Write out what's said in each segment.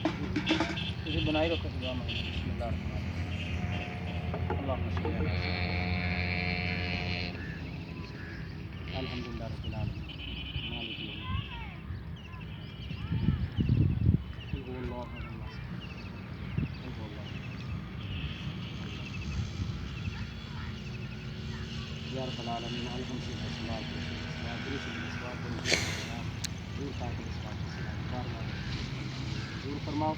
तुझे बनाई रखो दुआ में बिस्मिल्लाह अल्लाहुम्मा सल्ली अला अल्हम्दुलिल्लाह रब्बिल आलमीन मालिक या रब्बल आलमीन अल्हम्दुलिल्लाह दूर फरमाओ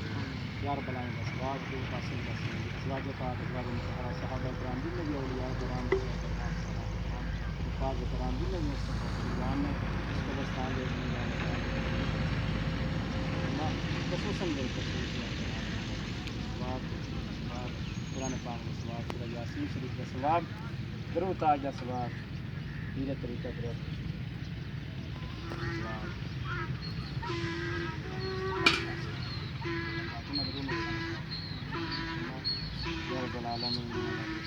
या रब्बल आलमीन सवाब दूर हासिल कर अज़वाज पाक अज़वाज मुतहरा सहाबा किराम जिन्होंने भी औलिया किराम मुफाज किराम जिन्होंने भी मुस्तफ़ा कुर्बान में इसको बस्तान दे खसूसन दे सवाब कुरान पाक में सवाब सूरह यासीन शरीफ का सवाब दरूद ताज का सवाब धीरे तरीका दरूद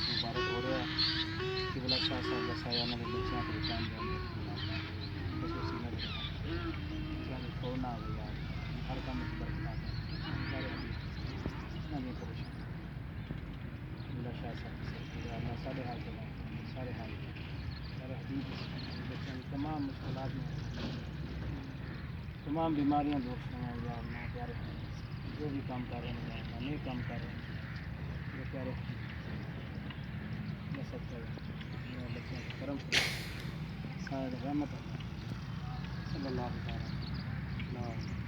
मुबारक हो रहा है कि बला शाह साहब का साया नगर बच्चों को काम देंगे खसूसी नगर छोड़ना हो गया हर काम में बरकत सारे नवी परेशान बला शाह साहब अल्लाह सारे हाल सारे हदीब बच्चों की तमाम मुश्किलात में तमाम बीमारियाँ दूर फरमाओ या अल्लाह प्यारे जो भी काम कर रहे हैं अल्लाह नहीं काम कर रहे हैं जो प्यारे ये सब करें बच्चों को करम सारे रहमत सल्लल्लाहु अलैहि वसल्लम।